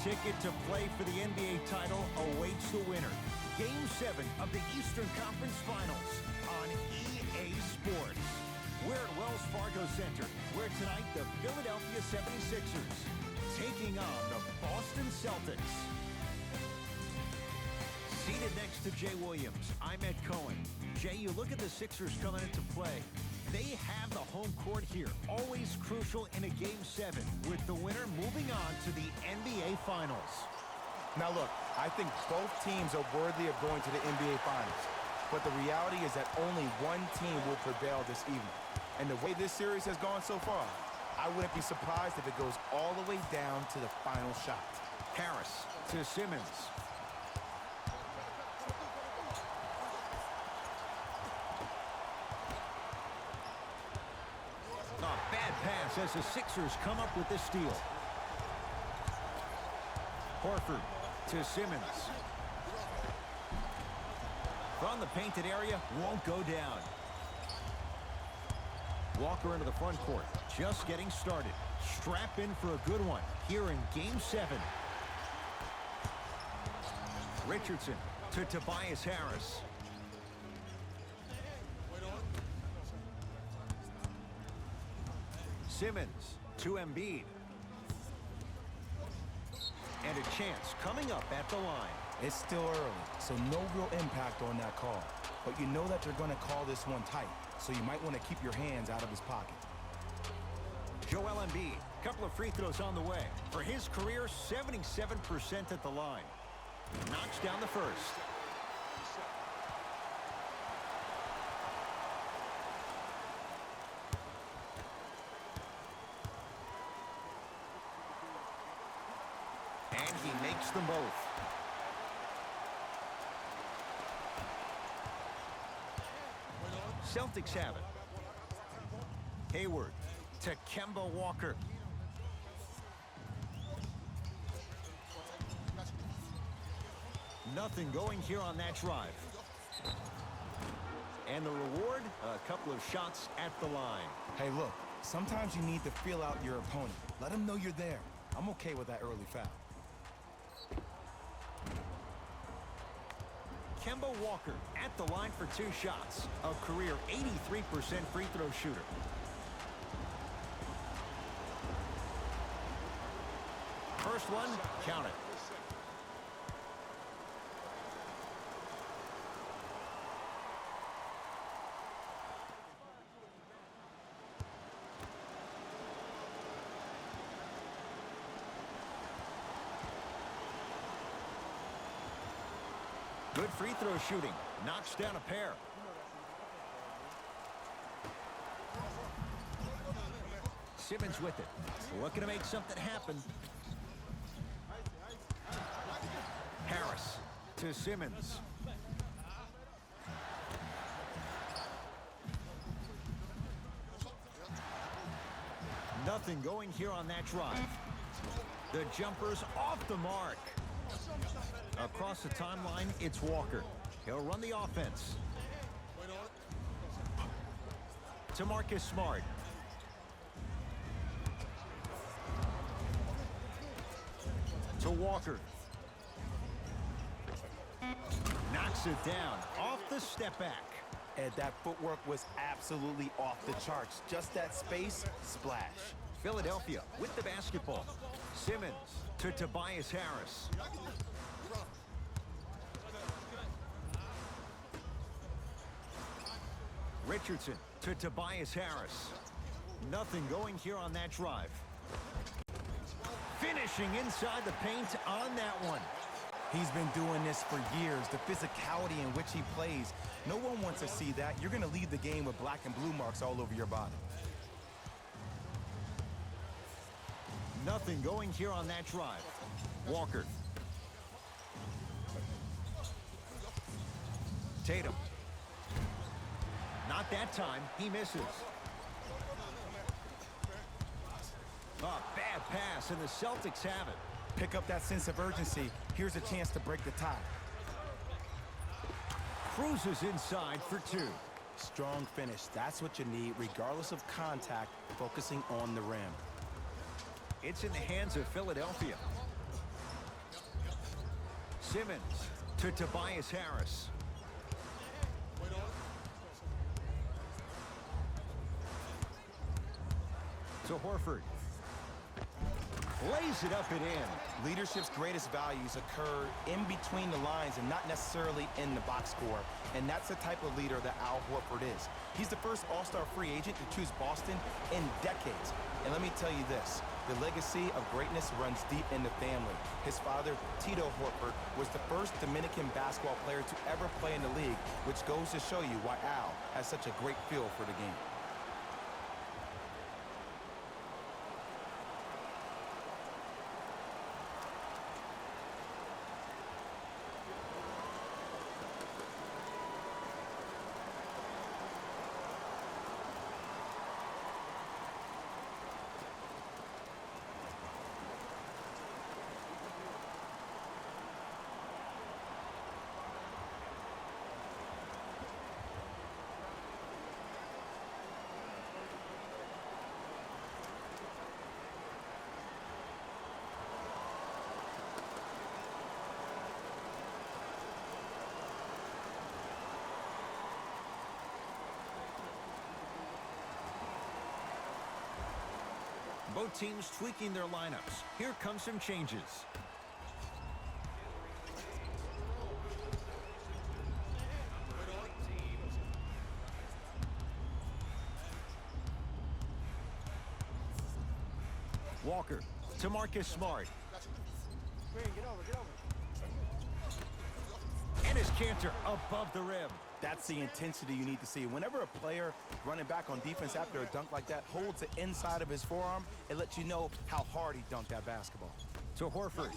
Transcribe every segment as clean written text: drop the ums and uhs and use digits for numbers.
ticket to play for the NBA title awaits the winner. Game 7 of the Eastern Conference Finals on EA Sports. We're at Wells Fargo Center, where tonight the Philadelphia 76ers taking on the Boston Celtics. Seated next to Jay Williams, I'm Ed Cohen. Jay, you look at the Sixers coming into play. They have the home court here, always crucial in a Game 7, with the winner moving on to the NBA Finals. Now look, I think both teams are worthy of going to the NBA Finals. But the reality is that only one team will prevail this evening. And the way this series has gone so far, I wouldn't be surprised if it goes all the way down to the final shot. Harris to Simmons. Bad pass as the Sixers come up with the steal. Horford to Simmons. From the painted area, won't go down. Walker into the front court, just getting started. Strap in for a good one here in Game 7. Richardson to Tobias Harris. Simmons to Embiid. And a chance coming up at the line. It's still early, so no real impact on that call. But you know that you're going to call this one tight, so you might want to keep your hands out of his pocket. Joel Embiid, couple of free throws on the way. For his career, 77% at the line. Knocks down the first. And he makes them both. Celtics have it. Hayward to Kemba Walker. Nothing going here on that drive. And the reward, a couple of shots at the line. Hey, look, sometimes you need to feel out your opponent. Let him know you're there. I'm okay with that early foul. Kemba Walker at the line for 2 shots. A career 83% free throw shooter. First one, count it. Good free throw shooting. Knocks down a pair. Simmons with it. Looking to make something happen. Harris to Simmons. Nothing going here on that drive. The jumper's off the mark. Across the timeline, it's Walker. He'll run the offense. To Marcus Smart. To Walker. Knocks it down off the step back. And that footwork was absolutely off the charts. Just that space, splash. Philadelphia with the basketball. Simmons to Tobias Harris. Richardson to Tobias Harris. Nothing going here on that drive. Finishing inside the paint on that one. He's been doing this for years. The physicality in which he plays. No one wants to see that. You're going to leave the game with black and blue marks all over your body. Nothing going here on that drive. Walker. Tatum. Not that time. He misses. Oh, bad pass, and the Celtics have it. Pick up that sense of urgency. Here's a chance to break the tie. Cruises inside for 2. Strong finish. That's what you need, regardless of contact, focusing on the rim. It's in the hands of Philadelphia. Simmons to Tobias Harris. To Horford. Lays it up and in. Leadership's greatest values occur in between the lines and not necessarily in the box score. And that's the type of leader that Al Horford is. He's the first all-star free agent to choose Boston in decades. And let me tell you this, the legacy of greatness runs deep in the family. His father, Tito Horford, was the first Dominican basketball player to ever play in the league, which goes to show you why Al has such a great feel for the game. Both teams tweaking their lineups. Here come some changes. Walker to Marcus Smart. And his Cantor above the rim. That's the intensity you need to see. Whenever a player running back on defense after a dunk like that holds the inside of his forearm, it lets you know how hard he dunked that basketball. To Horford.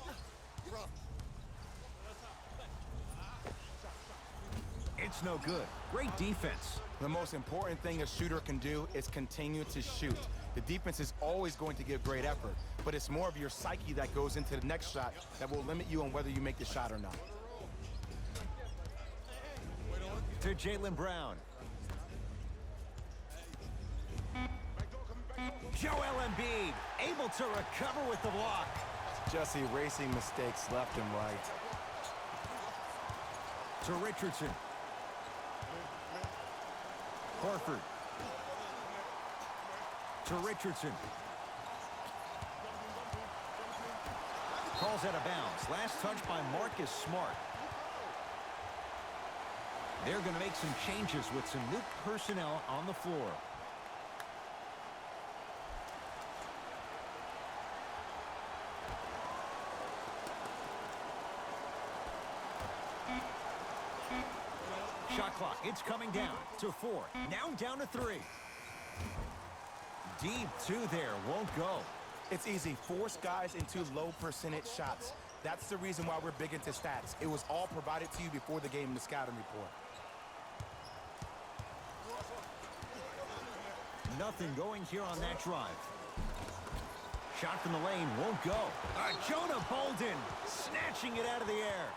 It's no good. Great defense. The most important thing a shooter can do is continue to shoot. The defense is always going to give great effort, but it's more of your psyche that goes into the next shot that will limit you on whether you make the shot or not. To Jaylen Brown. Joel Embiid able to recover with the block. Just erasing mistakes left and right. To Richardson. Horford. To Richardson. Calls out of bounds. Last touch by Marcus Smart. They're going to make some changes with some new personnel on the floor. Shot clock, it's coming down to 4. Now down to 3. Deep 2 there, won't go. It's easy. Force guys into low percentage shots. That's the reason why we're big into stats. It was all provided to you before the game in the scouting report. Nothing going here on that drive. Shot from the lane won't go. Jonah Bolden snatching it out of the air.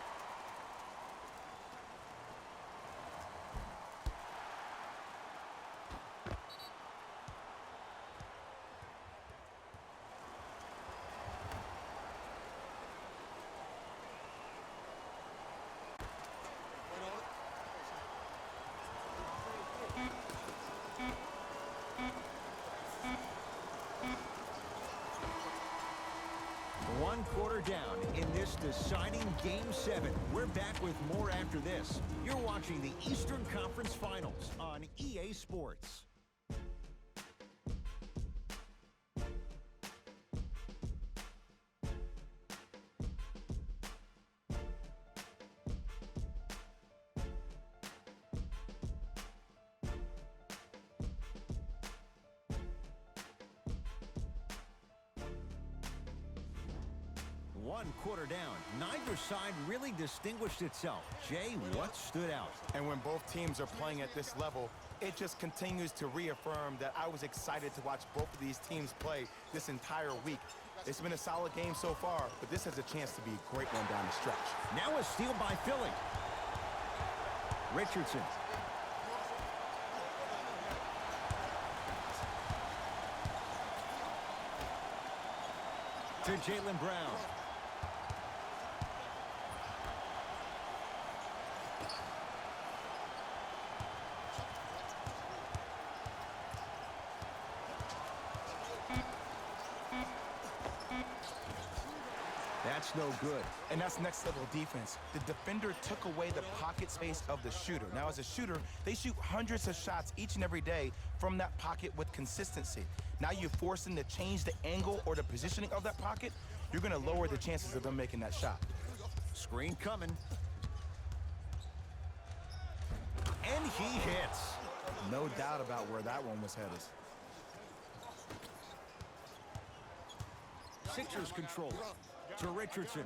One quarter down in this deciding Game 7. We're back with more after this. You're watching the Eastern Conference Finals on EA Sports. One quarter down. Neither side really distinguished itself. Jay, what stood out? And when both teams are playing at this level, it just continues to reaffirm that I was excited to watch both of these teams play this entire week. It's been a solid game so far, but this has a chance to be a great one down the stretch. Now a steal by Philly. Richardson. To Jaylen Brown. That's no good. And that's next level defense. The defender took away the pocket space of the shooter. Now, as a shooter, they shoot hundreds of shots each and every day from that pocket with consistency. Now you force them to change the angle or the positioning of that pocket, you're going to lower the chances of them making that shot. Screen coming. And he hits. No doubt about where that one was headed. Sixers control it to Richardson.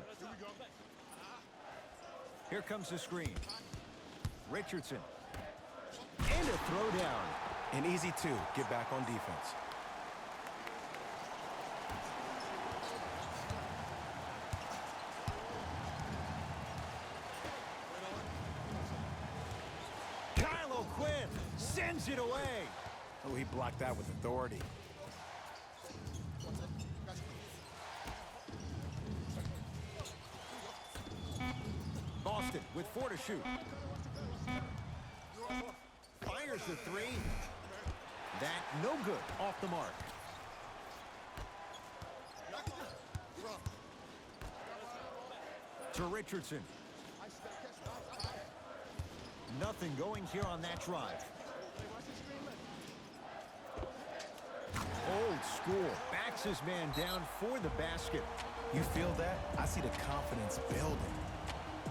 Here comes the screen. Richardson. And a throwdown. An easy two. Get back on defense. Sends it away. Oh, he blocked that with authority. Boston with 4 to shoot. Fires the 3. That no good. Off the mark. To Richardson. Nothing going here on that drive. Old school. Backs his man down for the basket. You feel that? I see the confidence building.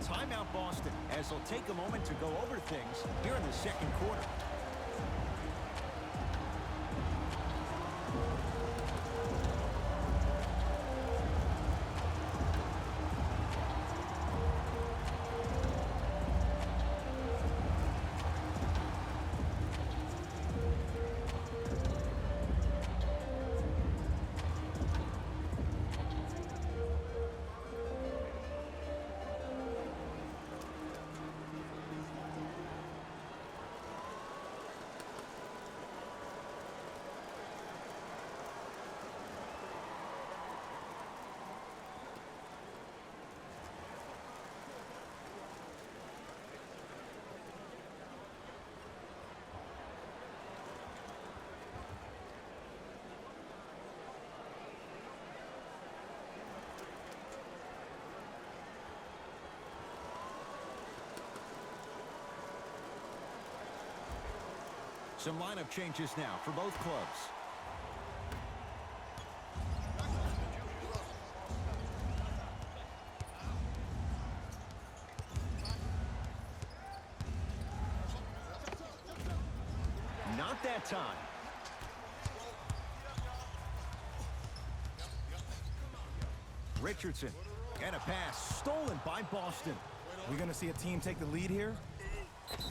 Timeout Boston, as they'll take a moment to go over things here in the second quarter. Some lineup changes now for both clubs. Not that time. Richardson, and a pass stolen by Boston. We're going to see a team take the lead here.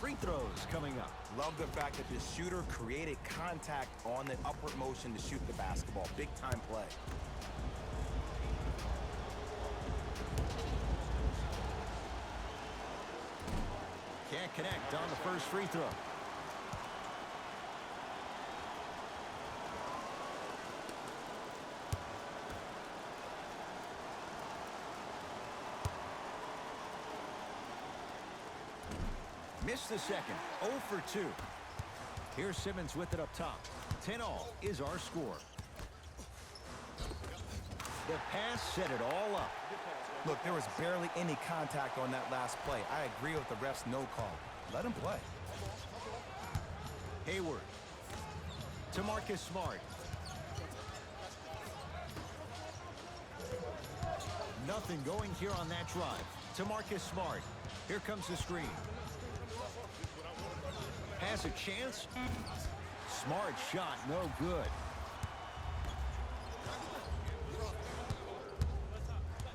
Free throws coming up. Love the fact that the shooter created contact on the upward motion to shoot the basketball. Big time play. Can't connect on the first free throw. Missed the second. 0 for 2. Here's Simmons with it up top. 10-all is our score. The pass set it all up. Look, there was barely any contact on that last play. I agree with the ref's no call. Let him play. Hayward. To Marcus Smart. Nothing going here on that drive. To Marcus Smart. Here comes the screen. Has a chance. Smart shot, no good.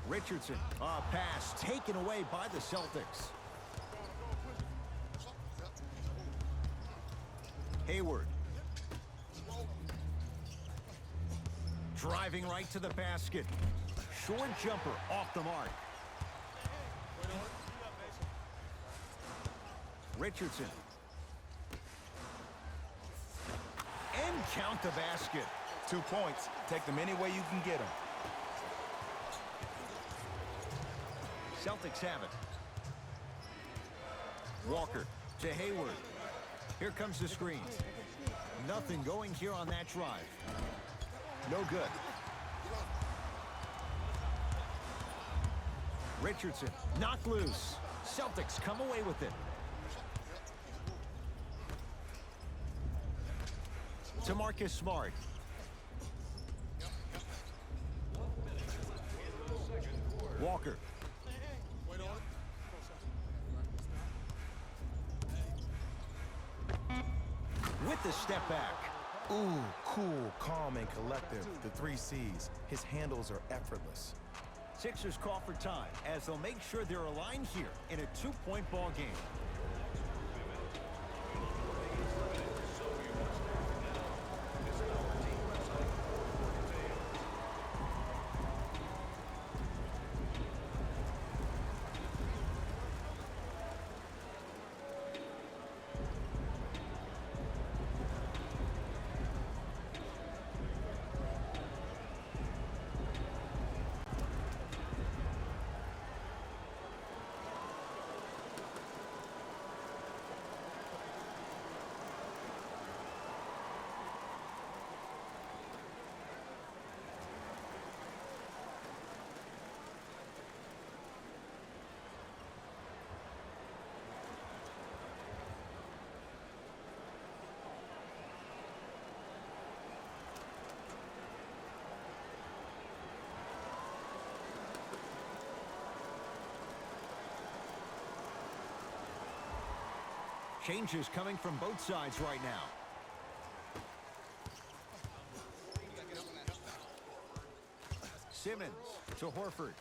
Richardson, a pass taken away by the Celtics. Hayward. Driving right to the basket. Short jumper off the mark. Richardson. And count the basket. 2 points. Take them any way you can get them. Celtics have it. Walker to Hayward. Here comes the screen. Nothing going here on that drive. No good. Richardson knocked loose. Celtics come away with it. To Marcus Smart. Walker. With the step back. Ooh, cool, calm, and collective. The 3 C's. His handles are effortless. Sixers call for time as they'll make sure they're aligned here in a 2-point ball game. Changes coming from both sides right now. Simmons to Horford.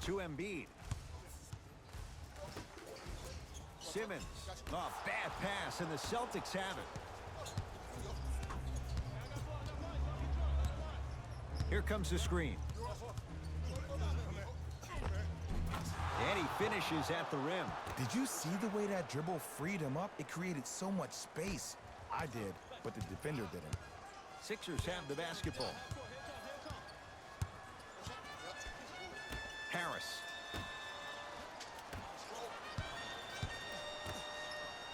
To Embiid. Simmons. Oh, bad pass, and the Celtics have it. Here comes the screen. And he finishes at the rim. Did you see the way that dribble freed him up? It created so much space. I did, but the defender didn't. Sixers have the basketball. Harris.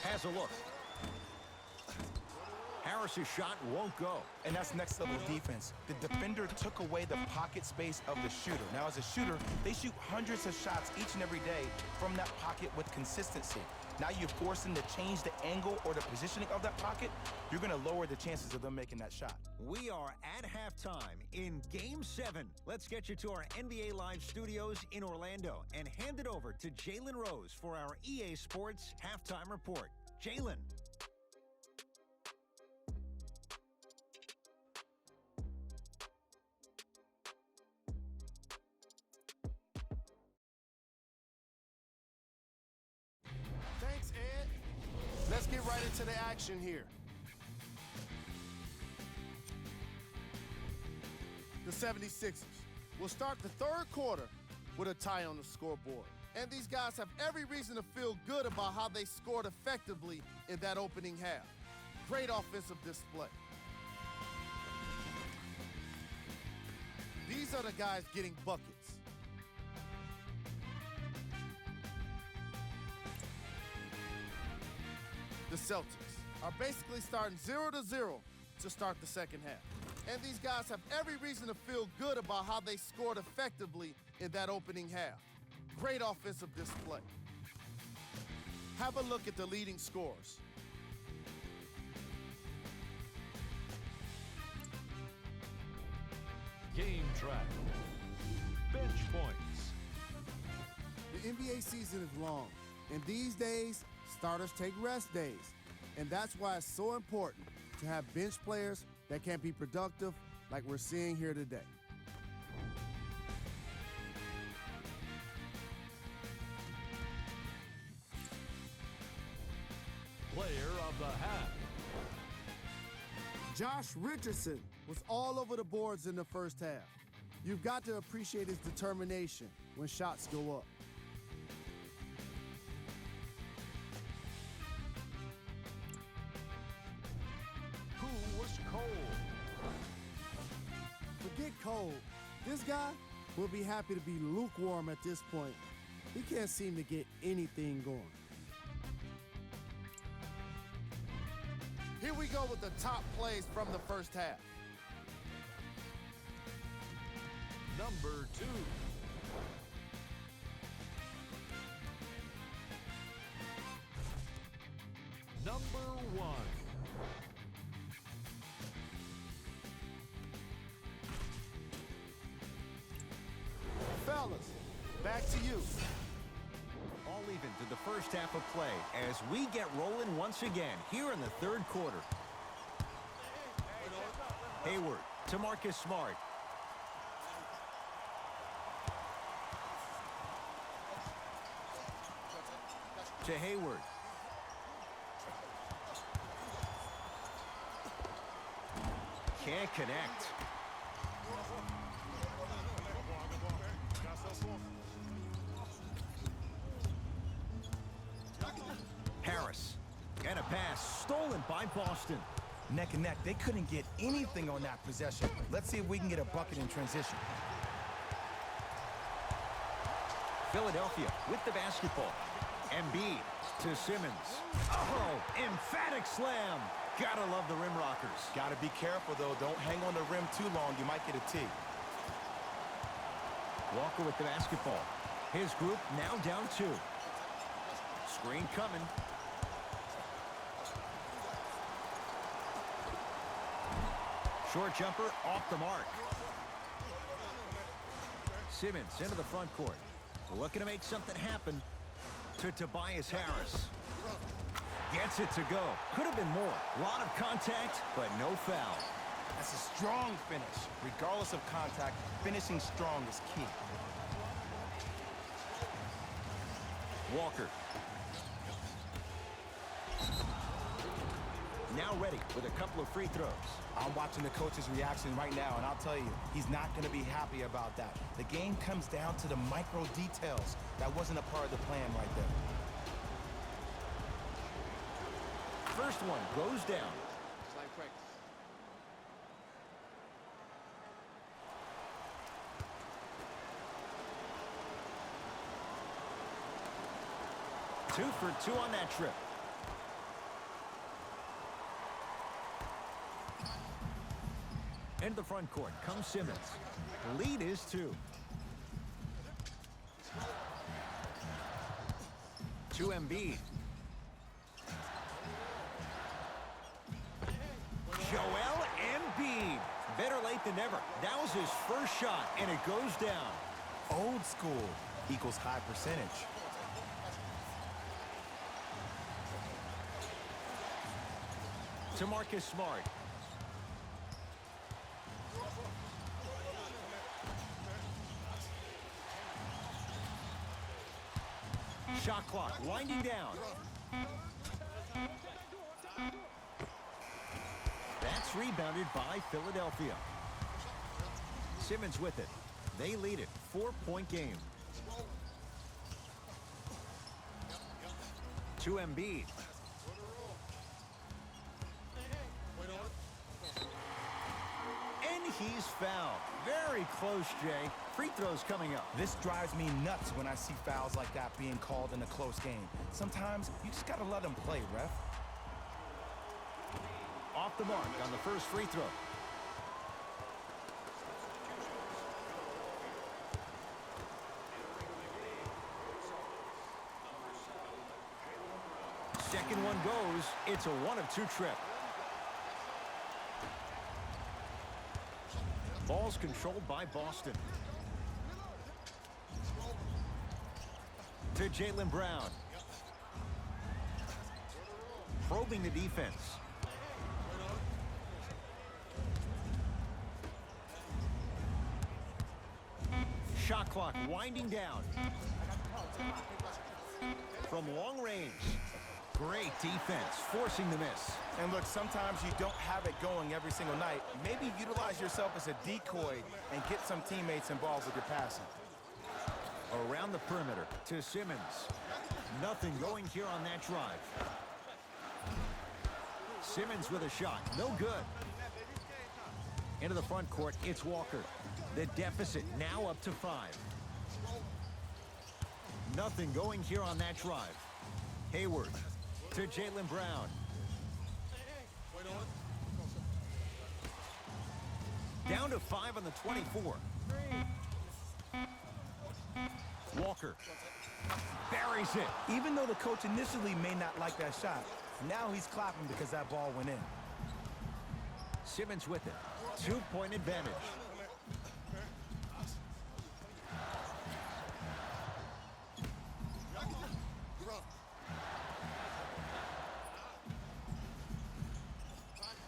Has a look. Harris's shot won't go. And that's next level defense. The defender took away the pocket space of the shooter. Now, as a shooter, they shoot hundreds of shots each and every day from that pocket with consistency. Now you force them to change the angle or the positioning of that pocket, you're going to lower the chances of them making that shot. We are at halftime in Game 7. Let's get you to our NBA Live studios in Orlando and hand it over to Jalen Rose for our EA Sports Halftime Report. Jalen. Thanks, Ed. Let's get right into the action here. The 76ers will start the third quarter with a tie on the scoreboard. And these guys have every reason to feel good about how they scored effectively in that opening half. Great offensive display. These are the guys getting buckets. The Celtics are basically starting 0-0 to start the second half. And these guys have every reason to feel good about how they scored effectively in that opening half. Great offensive display. Have a look at the leading scorers. Game track. Bench points. The NBA season is long, and these days, starters take rest days. And that's why it's so important to have bench players that can be productive like we're seeing here today. Player of the half. Josh Richardson was all over the boards in the first half. You've got to appreciate his determination when shots go up. Who was cold? Forget cold. This guy will be happy to be lukewarm at this point. He can't seem to get anything going. Here we go with the top plays from the first half. number 2. Number 1. Fellas, back to you. All even to the first half of play as we get rolling once again here in the third quarter. Hayward to Marcus Smart. To Hayward. Can't connect. Harris. And a pass stolen by Boston. Neck and neck. They couldn't get anything on that possession. Let's see if we can get a bucket in transition. Philadelphia with the basketball. Embiid to Simmons. Oh, emphatic slam. Gotta love the rim rockers. Gotta be careful, though. Don't hang on the rim too long. You might get a tee. Walker with the basketball. His group now down 2. Screen coming. Short jumper off the mark. Simmons into the front court. Looking to make something happen to Tobias Harris. Gets it to go. Could have been more. A lot of contact, but no foul. That's a strong finish. Regardless of contact, finishing strong is key. Walker. Now ready with a couple of free throws. I'm watching the coach's reaction right now, and I'll tell you, he's not going to be happy about that. The game comes down to the micro details. That wasn't a part of the plan right there. First one goes down. It's like practice. Two for 2 on that trip. Into the front court comes Simmons. Lead is 2. To Embiid. Joel Embiid. Better late than never. That was his first shot, and it goes down. Old school equals high percentage. To Marcus Smart. Shot clock winding down. That's rebounded by Philadelphia. Simmons with it. They lead it. 4-point game. To Embiid. And he's fouled. Very close, Jay. Free throws coming up. This drives me nuts when I see fouls like that being called in a close game. Sometimes you just got to let them play, ref. Off the mark on the first free throw. Second one goes. It's a 1 of 2 trip. Ball's controlled by Boston. To Jaylen Brown. Probing the defense. Shot clock winding down. From long range. Great defense, forcing the miss. And look, sometimes you don't have it going every single night. Maybe utilize yourself as a decoy and get some teammates involved with your passing. Around the perimeter to Simmons. Nothing going here on that drive. Simmons with a shot. No good. Into the front court, it's Walker. The deficit now up to 5. Nothing going here on that drive. Hayward to Jaylen Brown. Down to 5 on the 24. Walker buries it. Even though the coach initially may not like that shot, now he's clapping because that ball went in. Simmons with it. 2-point advantage.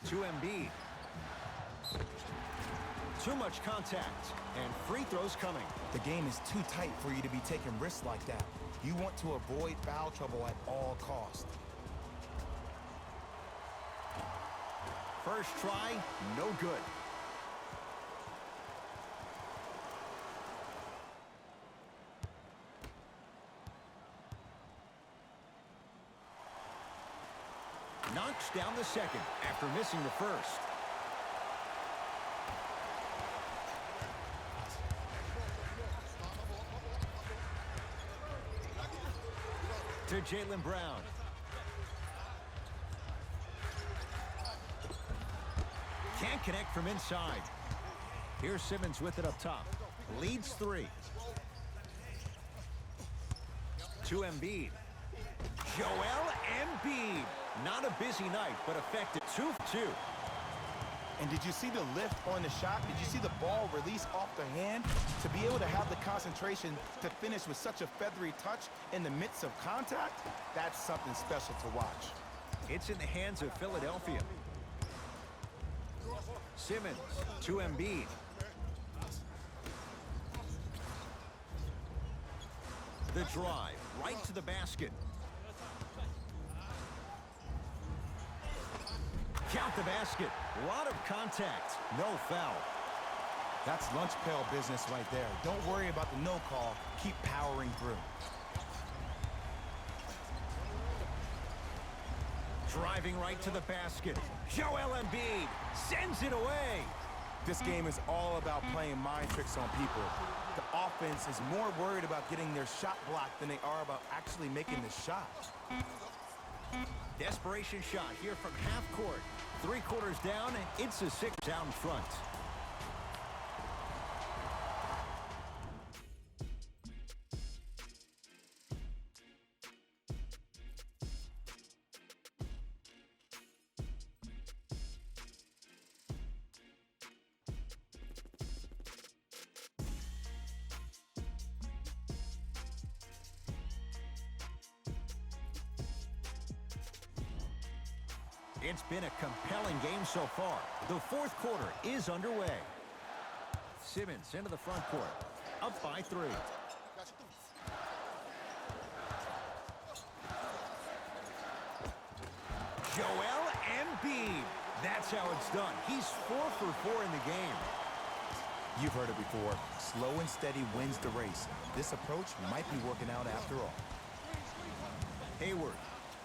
To Embiid. Too much contact, and free throws coming. The game is too tight for you to be taking risks like that. You want to avoid foul trouble at all costs. First try, no good. Knocks down the second after missing the first. To Jaylen Brown. Can't connect from inside. Here's Simmons with it up top. Leads 3. To Embiid. Joel Embiid. Not a busy night, but effective. 2 for 2. And did you see the lift on the shot? Did you see the ball release off the hand? To be able to have the concentration to finish with such a feathery touch in the midst of contact, that's something special to watch. It's in the hands of Philadelphia. Simmons to Embiid. The drive right to the basket. Count the basket. A lot of contact. No foul. That's lunch pail business right there. Don't worry about the no call. Keep powering through. Driving right to the basket. Joel Embiid sends it away. This game is all about playing mind tricks on people. The offense is more worried about getting their shot blocked than they are about actually making the shot. Desperation shot here from half court. 3 quarters down, it's a 6 out in front. It's been a compelling game so far. The 4th quarter is underway. Simmons into the front court. Up by 3. Joel Embiid. That's how it's done. He's 4 for 4 in the game. You've heard it before. Slow and steady wins the race. This approach might be working out after all. Hayward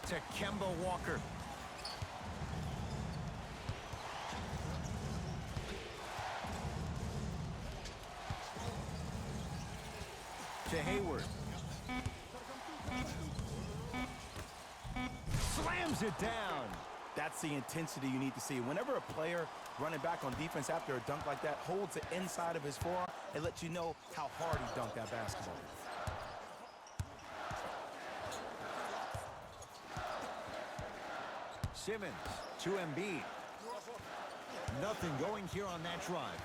to Kemba Walker. To Hayward. Slams it down. That's the intensity you need to see. Whenever a player running back on defense after a dunk like that holds it inside of his forearm, it lets you know how hard he dunked that basketball. Simmons to Embiid. Nothing going here on that drive.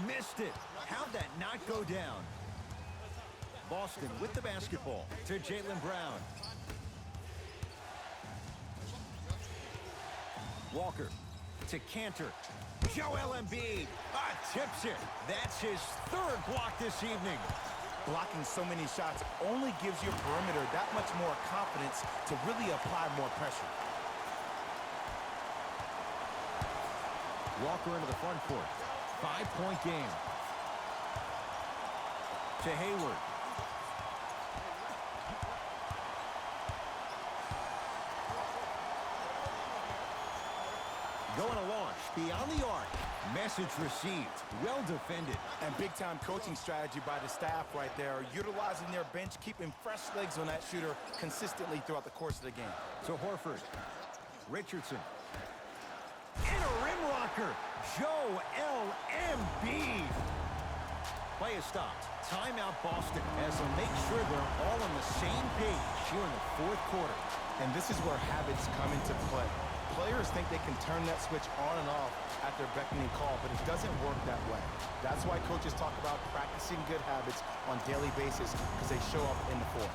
Missed it. How'd that not go down? Boston with the basketball to Jaylen Brown. Walker to Cantor. Joel Embiid tips it. That's his 3rd block this evening. Blocking so many shots only gives your perimeter that much more confidence to really apply more pressure. Walker into the front court. 5-point game. To Hayward. Going to launch beyond the arc. Message received. Well defended. And big-time coaching strategy by the staff right there, utilizing their bench, keeping fresh legs on that shooter consistently throughout the course of the game. To Horford. Richardson. And a rim rocker. Joel Embiid. Play is stopped. Timeout Boston as they make sure they're all on the same page here in the fourth quarter. And this is where habits come into play. Players think they can turn that switch on and off at their beckoning call, but it doesn't work that way. That's why coaches talk about practicing good habits on a daily basis because they show up in the fourth.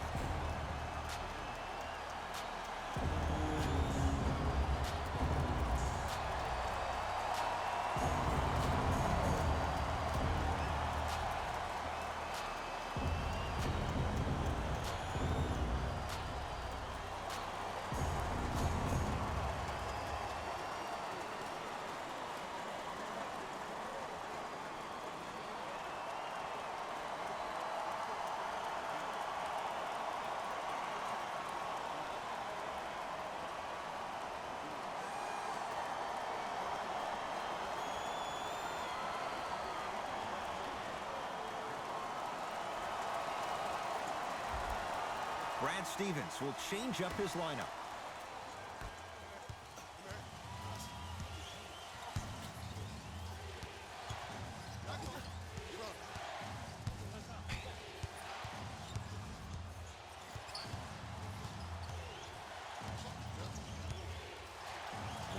Brad Stevens will change up his lineup.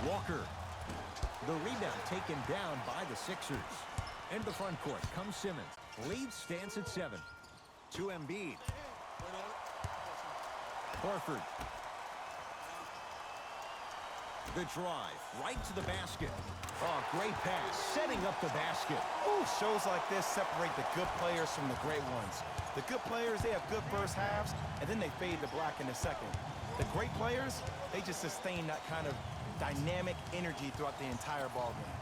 Walker. The rebound taken down by the Sixers. In the front court comes Simmons. Lead stands at 7. To Embiid. Horford. The drive, right to the basket. Oh, great pass, setting up the basket. Ooh, shows like this separate the good players from the great ones. The good players, they have good first halves, and then they fade to black in the second. The great players, they just sustain that kind of dynamic energy throughout the entire ballgame.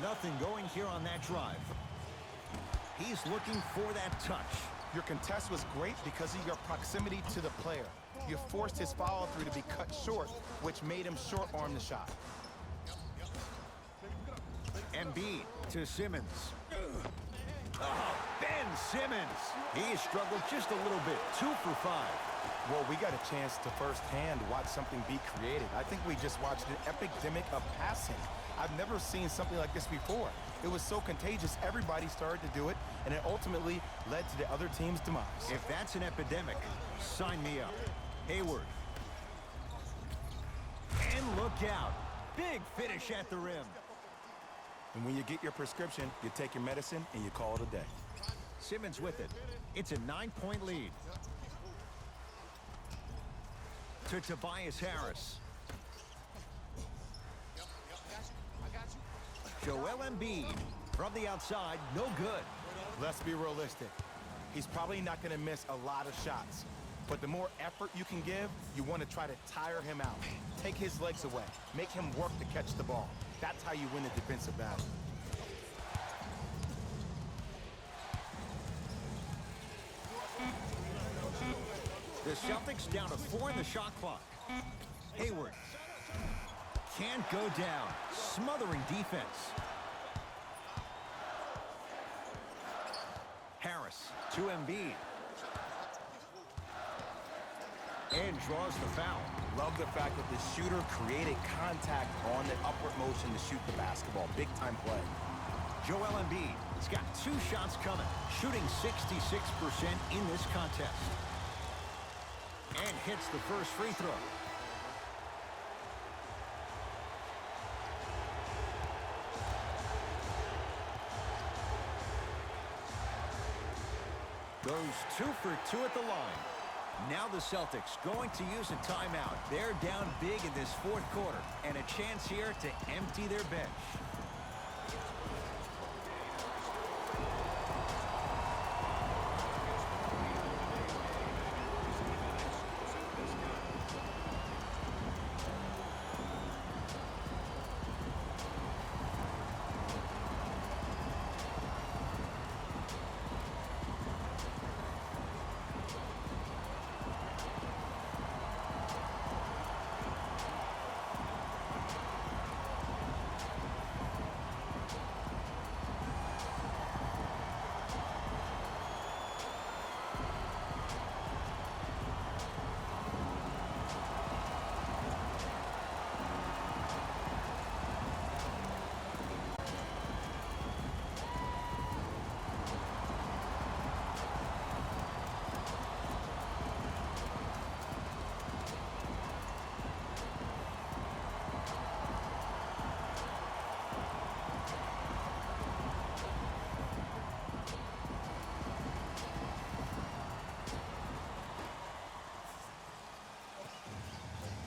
Nothing going here on that drive. He's looking for that touch. Your contest was great because of your proximity to the player. You forced his follow-through to be cut short, which made him short-arm the shot. Embiid to Simmons. Oh, Ben Simmons. He struggled just a little bit. 2 for 5. Well, we got a chance to firsthand watch something be created. I think we just watched an epidemic of passing. I've never seen something like this before. It was so contagious, everybody started to do it, and it ultimately led to the other team's demise. If that's an epidemic, sign me up. Hayward. And look out. Big finish at the rim. And when you get your prescription, you take your medicine and you call it a day. Simmons with it. It's a 9-point lead. To Tobias Harris. Joel Embiid from the outside, no good. Let's be realistic. He's probably not going to miss a lot of shots. But the more effort you can give, you want to try to tire him out. Take his legs away. Make him work to catch the ball. That's how you win the defensive battle. The Celtics down to 4 in the shot clock. Hayward. Can't go down. Smothering defense. Harris to Embiid. And draws the foul. Love the fact that the shooter created contact on the upward motion to shoot the basketball. Big-time play. Joel Embiid has got 2 shots coming, shooting 66% in this contest. And hits the first free throw. Goes 2 for 2 at the line. Now the Celtics going to use a timeout. They're down big in this fourth quarter, and a chance here to empty their bench.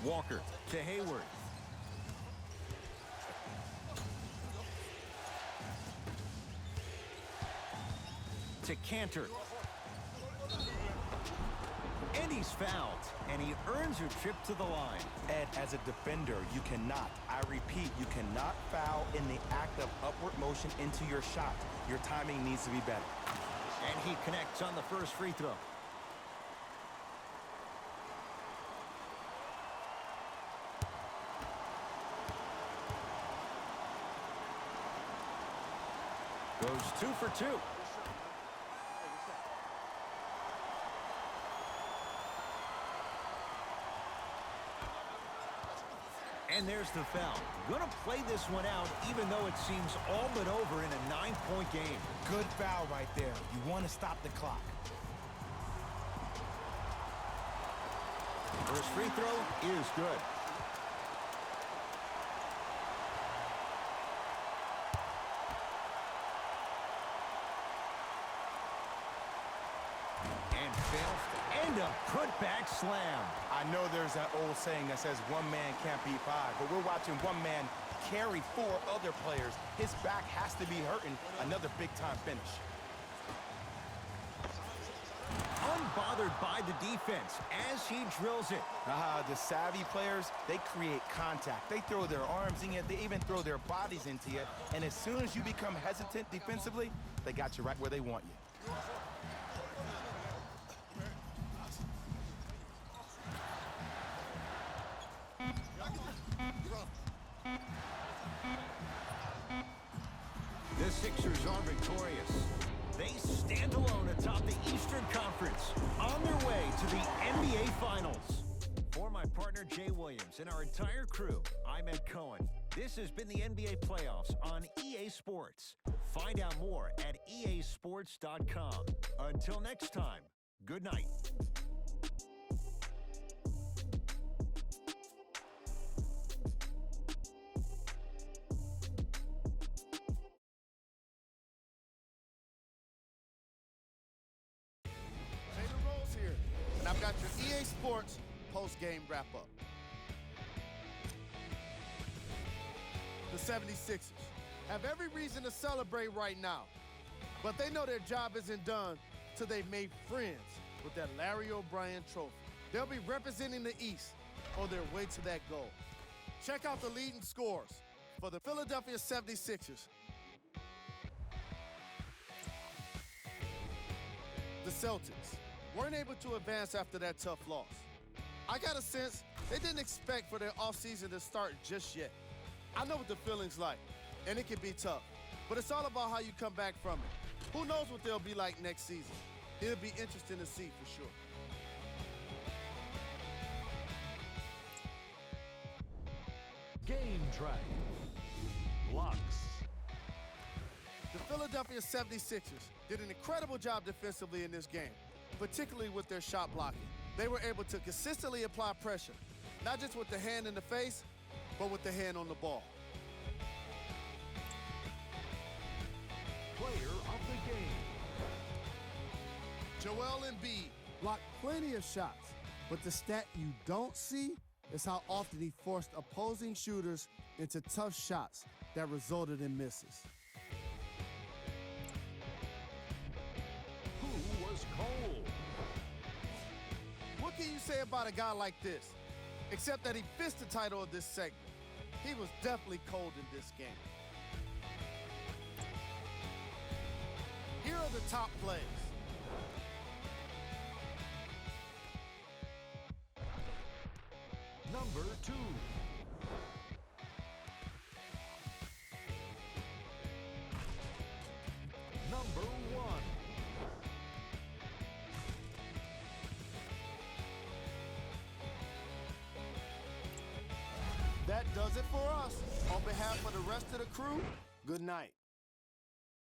Walker to Hayward. To Cantor. And he's fouled, and he earns a trip to the line. Ed, as a defender, you cannot, I repeat, you cannot foul in the act of upward motion into your shot. Your timing needs to be better. And he connects on the first free throw. Goes 2 for 2. And there's the foul. Gonna play this one out, even though it seems all but over in a 9-point game. Good foul right there. You want to stop the clock. First free throw is good. And fails to end a putback slam. I know there's that old saying that says one man can't beat five, but we're watching one man carry 4 other players. His back has to be hurting. Another big-time finish. Unbothered by the defense as he drills it. The savvy players, they create contact. They throw their arms in you. They even throw their bodies into you. And as soon as you become hesitant defensively, they got you right where they want you. The Sixers are victorious. They stand alone atop the Eastern Conference, on their way to the NBA Finals. For my partner Jay Williams and our entire crew, I'm Ed Cohen. This has been the NBA Playoffs on EA Sports. Find out more at easports.com. Until next time, good night. And I've got your EA Sports post-game wrap-up. The 76ers have every reason to celebrate right now, but they know their job isn't done till they've made friends with that Larry O'Brien trophy. They'll be representing the East on their way to that goal. Check out the leading scores for the Philadelphia 76ers. The Celtics weren't able to advance after that tough loss. I got a sense they didn't expect for their offseason to start just yet. I know what the feeling's like, and it can be tough, but it's all about how you come back from it. Who knows what they'll be like next season? It'll be interesting to see for sure. Game track. Blocks. The Philadelphia 76ers did an incredible job defensively in this game, particularly with their shot blocking. They were able to consistently apply pressure, not just with the hand in the face, but with the hand on the ball. Player of the game. Joel Embiid blocked plenty of shots, but the stat you don't see is how often he forced opposing shooters into tough shots that resulted in misses. Who was cold? What can you say about a guy like this? Except that he fits the title of this segment. He was definitely cold in this game. Here are the top plays. Number 2. Number 1. That does it for us. On behalf of the rest of the crew, good night.